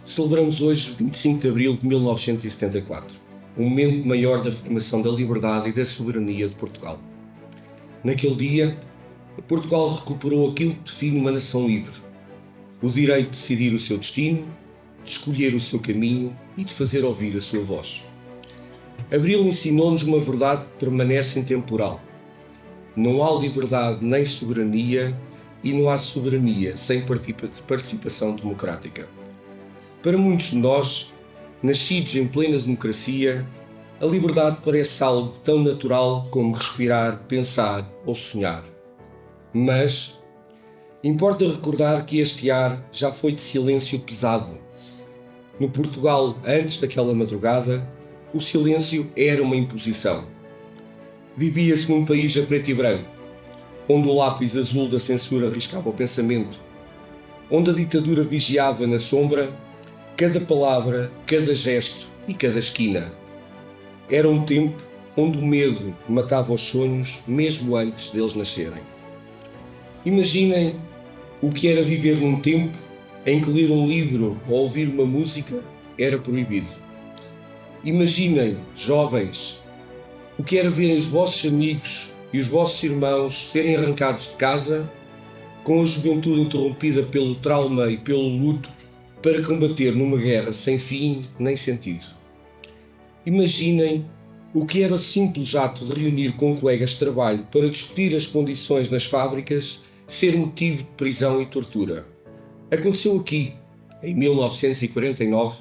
Celebramos hoje o 25 de Abril de 1974, o momento maior da afirmação da liberdade e da soberania de Portugal. Naquele dia, Portugal recuperou aquilo que define uma nação livre: o direito de decidir o seu destino, de escolher o seu caminho e de fazer ouvir a sua voz. Abril ensinou-nos uma verdade que permanece intemporal. Não há liberdade nem soberania e não há soberania sem participação democrática. Para muitos de nós, nascidos em plena democracia, a liberdade parece algo tão natural como respirar, pensar ou sonhar. Mas importa recordar que este ar já foi de silêncio pesado. No Portugal, antes daquela madrugada, o silêncio era uma imposição. Vivia-se num país a preto e branco, onde o lápis azul da censura riscava o pensamento, onde a ditadura vigiava na sombra cada palavra, cada gesto e cada esquina. Era um tempo onde o medo matava os sonhos mesmo antes deles nascerem. Imaginem o que era viver num tempo em que ler um livro ou ouvir uma música era proibido. Imaginem, jovens, o que era verem os vossos amigos e os vossos irmãos serem arrancados de casa, com a juventude interrompida pelo trauma e pelo luto, para combater numa guerra sem fim nem sentido. Imaginem o que era o simples ato de reunir com colegas de trabalho para discutir as condições nas fábricas ser motivo de prisão e tortura. Aconteceu aqui, em 1949,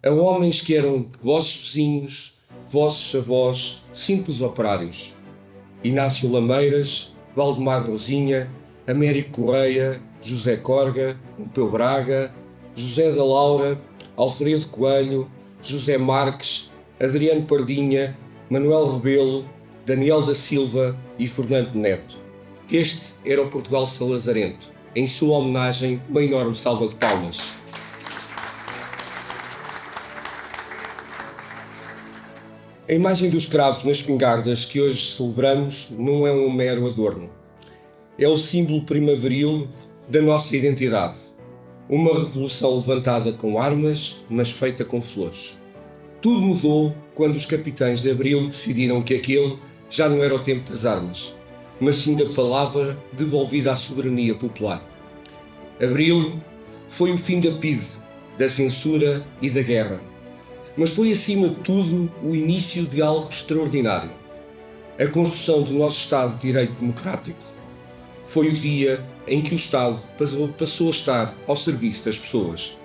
a homens que eram vossos vizinhos, vossos avós, simples operários. Inácio Lameiras, Valdemar Rosinha, Américo Correia, José Corga, Pompeu Braga, José da Laura, Alfredo Coelho, José Marques, Adriano Pardinha, Manuel Rebelo, Daniel da Silva e Fernando Neto. Este era o Portugal salazarento. Em sua homenagem, uma enorme salva de palmas. A imagem dos cravos nas espingardas que hoje celebramos não é um mero adorno. É o símbolo primaveril da nossa identidade. Uma revolução levantada com armas, mas feita com flores. Tudo mudou quando os capitães de Abril decidiram que aquele já não era o tempo das armas, mas sim da palavra devolvida à soberania popular. Abril foi o fim da PIDE, da censura e da guerra, mas foi acima de tudo o início de algo extraordinário: a construção do nosso Estado de Direito Democrático. Foi o dia em que o Estado passou a estar ao serviço das pessoas.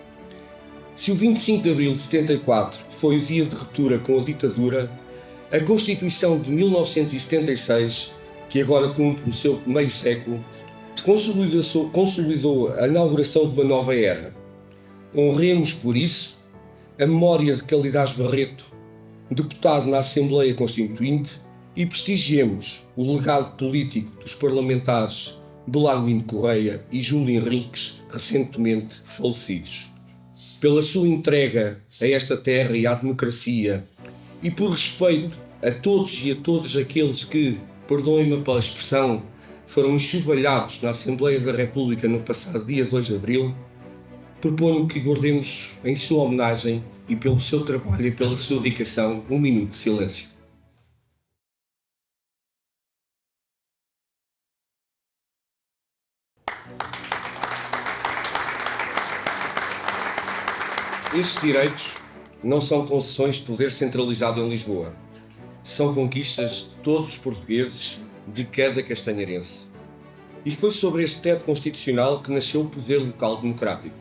Se o 25 de Abril de 74 foi o dia de ruptura com a ditadura, a Constituição de 1976, que agora cumpre o seu meio século, consolidou a inauguração de uma nova era. Honremos, por isso, a memória de Calidás Barreto, deputado na Assembleia Constituinte, e prestigiemos o legado político dos parlamentares Belarmino Correia e Júlio Henriques, recentemente falecidos. Pela sua entrega a esta terra e à democracia, e por respeito a todos e a todos aqueles que, perdoem-me pela expressão, foram enxovalhados na Assembleia da República no passado dia 2 de Abril, proponho que guardemos em sua homenagem e pelo seu trabalho e pela sua dedicação um minuto de silêncio. Estes direitos não são concessões de poder centralizado em Lisboa. São conquistas de todos os portugueses, de cada castanharense. E foi sobre este teto constitucional que nasceu o poder local democrático.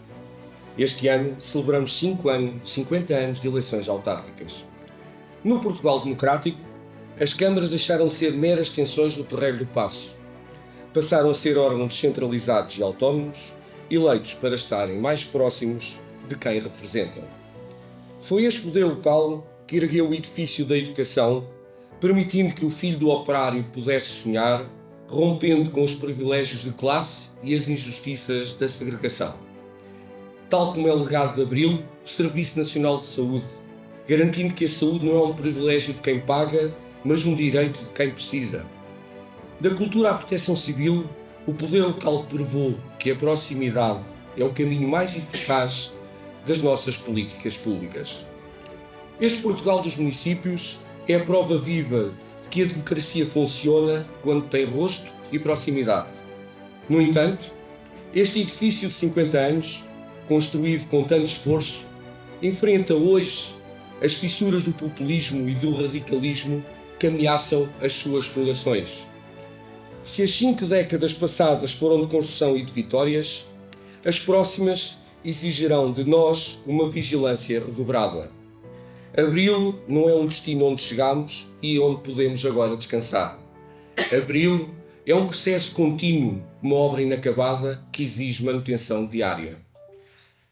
Este ano celebramos 50 anos de eleições autárquicas. No Portugal democrático, as câmaras deixaram de ser meras extensões do terreiro do Paço. Passaram a ser órgãos descentralizados e autónomos, eleitos para estarem mais próximos de quem representam. Foi este poder local que ergueu o edifício da educação, permitindo que o filho do operário pudesse sonhar, rompendo com os privilégios de classe e as injustiças da segregação. Tal como é o legado de Abril, o Serviço Nacional de Saúde, garantindo que a saúde não é um privilégio de quem paga, mas um direito de quem precisa. Da cultura à proteção civil, o poder local provou que a proximidade é o caminho mais eficaz das nossas políticas públicas. Este Portugal dos municípios é a prova viva de que a democracia funciona quando tem rosto e proximidade. No entanto, este edifício de 50 anos, construído com tanto esforço, enfrenta hoje as fissuras do populismo e do radicalismo que ameaçam as suas fundações. Se as 5 décadas passadas foram de construção e de vitórias, as próximas exigirão de nós uma vigilância redobrada. Abril não é um destino onde chegamos e onde podemos agora descansar. Abril é um processo contínuo, uma obra inacabada que exige manutenção diária.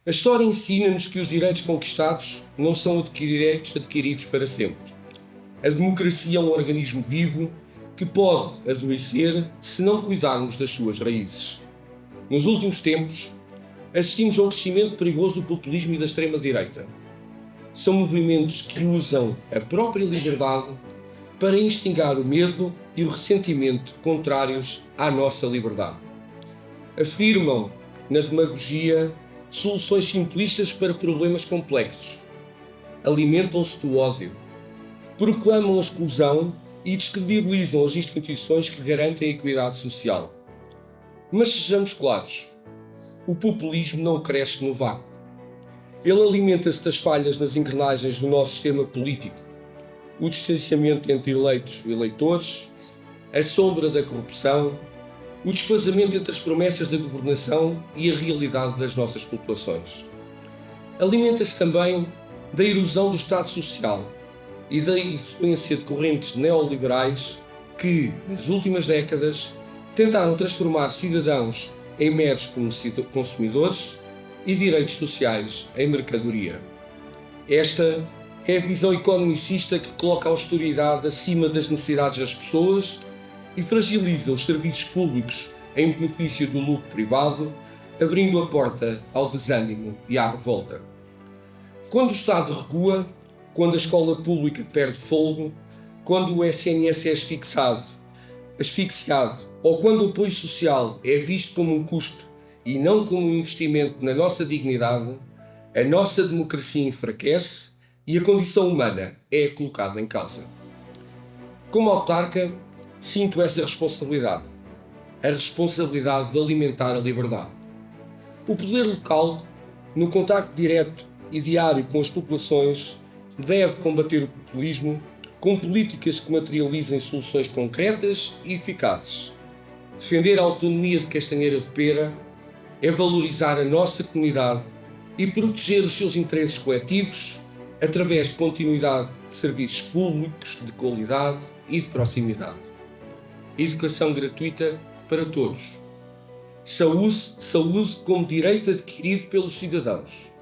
A história ensina-nos que os direitos conquistados não são adquiridos para sempre. A democracia é um organismo vivo que pode adoecer se não cuidarmos das suas raízes. Nos últimos tempos, assistimos a um crescimento perigoso do populismo e da extrema-direita. São movimentos que usam a própria liberdade para instigar o medo e o ressentimento contrários à nossa liberdade. Afirmam, na demagogia, soluções simplistas para problemas complexos. Alimentam-se do ódio. Proclamam a exclusão e descredibilizam as instituições que garantem a equidade social. Mas sejamos claros, o populismo não cresce no vácuo. Ele alimenta-se das falhas nas engrenagens do nosso sistema político, o distanciamento entre eleitos e eleitores, a sombra da corrupção, o desfazamento entre as promessas da governação e a realidade das nossas populações. Alimenta-se também da erosão do Estado Social e da influência de correntes neoliberais que, nas últimas décadas, tentaram transformar cidadãos em meros consumidores e direitos sociais em mercadoria. Esta é a visão economicista que coloca a austeridade acima das necessidades das pessoas e fragiliza os serviços públicos em benefício do lucro privado, abrindo a porta ao desânimo e à revolta. Quando o Estado recua, quando a escola pública perde fôlego, quando o SNS é asfixiado ou quando o apoio social é visto como um custo e não como um investimento na nossa dignidade, a nossa democracia enfraquece e a condição humana é colocada em causa. Como autarca, sinto essa responsabilidade, a responsabilidade de alimentar a liberdade. O poder local, no contacto direto e diário com as populações, deve combater o populismo com políticas que materializem soluções concretas e eficazes. Defender a autonomia de Castanheira de Pera é valorizar a nossa comunidade e proteger os seus interesses coletivos através de continuidade de serviços públicos de qualidade e de proximidade. Educação gratuita para todos. Saúde como direito adquirido pelos cidadãos.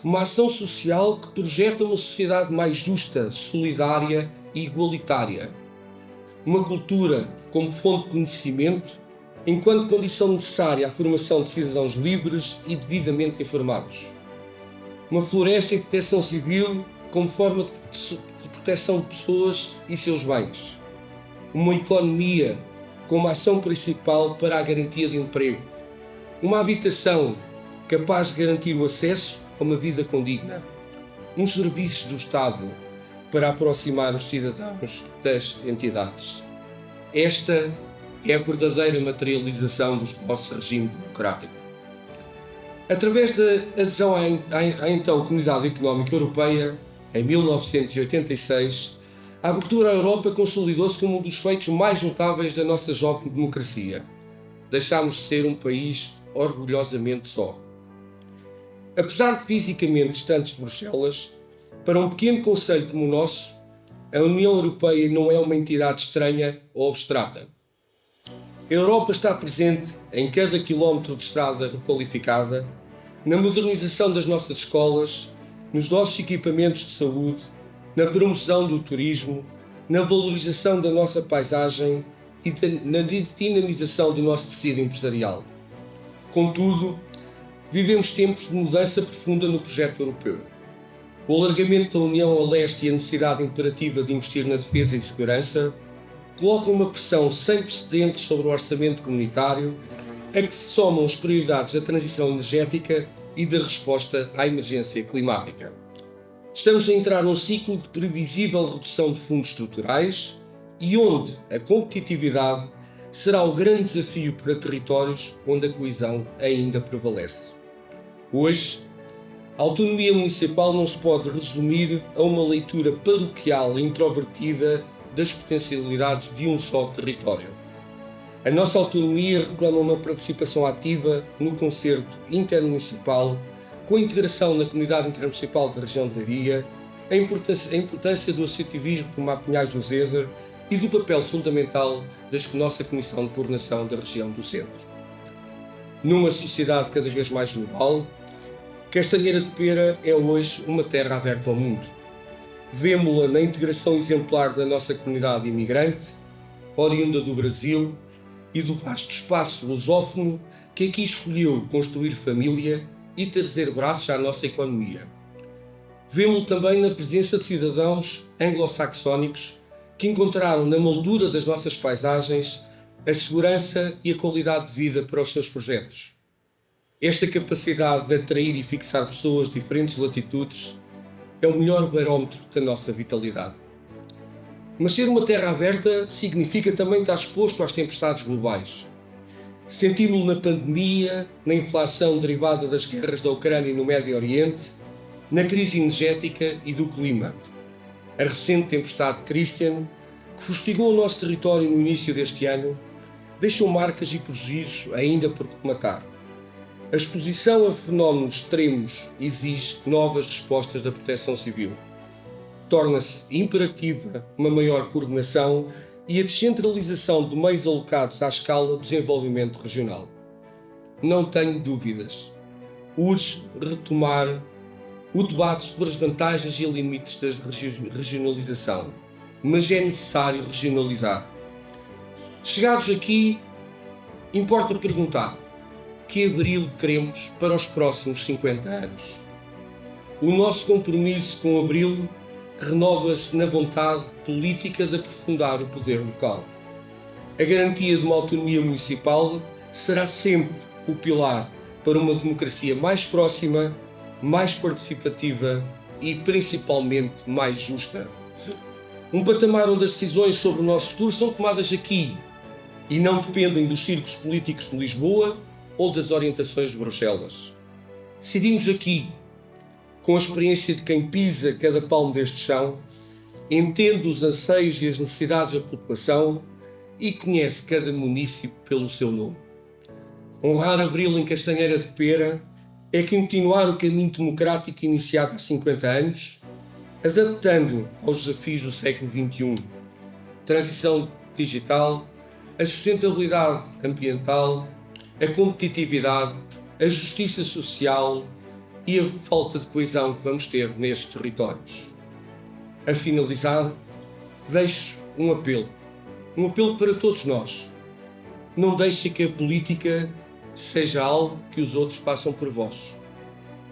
Uma ação social que projeta uma sociedade mais justa, solidária e igualitária. Uma cultura como fonte de conhecimento, enquanto condição necessária à formação de cidadãos livres e devidamente informados. Uma floresta e proteção civil como forma de proteção de pessoas e seus bens. Uma economia como ação principal para a garantia de emprego. Uma habitação capaz de garantir o acesso a uma vida condigna. Uns serviços do Estado para aproximar os cidadãos das entidades. Esta é a verdadeira materialização do nosso regime democrático. Através da adesão à então Comunidade Económica Europeia, em 1986, a abertura à Europa consolidou-se como um dos feitos mais notáveis da nossa jovem democracia. Deixámos de ser um país orgulhosamente só. Apesar de fisicamente distantes de Bruxelas, para um pequeno concelho como o nosso, a União Europeia não é uma entidade estranha ou abstrata. A Europa está presente em cada quilómetro de estrada requalificada, na modernização das nossas escolas, nos nossos equipamentos de saúde, na promoção do turismo, na valorização da nossa paisagem e na dinamização do nosso tecido empresarial. Contudo, vivemos tempos de mudança profunda no projeto europeu. O alargamento da União a leste e a necessidade imperativa de investir na defesa e segurança colocam uma pressão sem precedentes sobre o orçamento comunitário, a que se somam as prioridades da transição energética e da resposta à emergência climática. Estamos a entrar num ciclo de previsível redução de fundos estruturais e onde a competitividade será o grande desafio para territórios onde a coesão ainda prevalece. Hoje, a autonomia municipal não se pode resumir a uma leitura paroquial e introvertida das potencialidades de um só território. A nossa autonomia reclama uma participação ativa no concerto intermunicipal, com a integração na comunidade intermunicipal da região de Leiria, a importância do associativismo como a Pinhais do Zezer e do papel fundamental da nossa Comissão de Coordenação da região do Centro. Numa sociedade cada vez mais global, Castanheira de Pera é hoje uma terra aberta ao mundo. Vemo-la na integração exemplar da nossa comunidade imigrante, oriunda do Brasil e do vasto espaço lusófono que aqui escolheu construir família e trazer braços à nossa economia. Vemo-lo também na presença de cidadãos anglo-saxónicos que encontraram na moldura das nossas paisagens a segurança e a qualidade de vida para os seus projetos. Esta capacidade de atrair e fixar pessoas de diferentes latitudes é o melhor barómetro da nossa vitalidade. Mas ser uma terra aberta significa também estar exposto às tempestades globais. Sentimos-lo na pandemia, na inflação derivada das guerras da Ucrânia e no Médio Oriente, na crise energética e do clima. A recente tempestade Christian, que fustigou o nosso território no início deste ano, deixou marcas e prejuízos ainda por rematar. A exposição a fenómenos extremos exige novas respostas da Proteção Civil. Torna-se imperativa uma maior coordenação e a descentralização de meios alocados à escala do desenvolvimento regional. Não tenho dúvidas. Urge retomar o debate sobre as vantagens e limites da regionalização, mas é necessário regionalizar. Chegados aqui, importa perguntar: que Abril queremos para os próximos 50 anos? O nosso compromisso com Abril renova-se na vontade política de aprofundar o poder local. A garantia de uma autonomia municipal será sempre o pilar para uma democracia mais próxima, mais participativa e principalmente mais justa. Um patamar onde as decisões sobre o nosso futuro são tomadas aqui e não dependem dos círculos políticos de Lisboa ou das orientações de Bruxelas. Decidimos aqui, com a experiência de quem pisa cada palmo deste chão, entende os anseios e as necessidades da população e conhece cada município pelo seu nome. Honrar Abril em Castanheira de Pera é continuar o caminho democrático iniciado há 50 anos, adaptando aos desafios do século XXI, transição digital, a sustentabilidade ambiental, a competitividade, a justiça social e a falta de coesão que vamos ter nestes territórios. A finalizar, deixo um apelo para todos nós. Não deixem que a política seja algo que os outros passam por vós.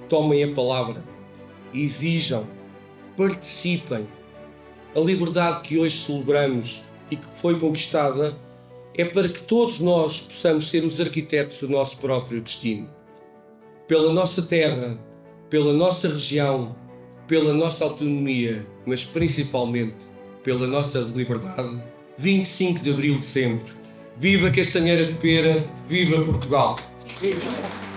Tomem a palavra, exijam, participem. A liberdade que hoje celebramos e que foi conquistada é para que todos nós possamos ser os arquitetos do nosso próprio destino. Pela nossa terra, pela nossa região, pela nossa autonomia, mas principalmente pela nossa liberdade, 25 de Abril de sempre. Viva Castanheira de Pera, viva Portugal! Viva!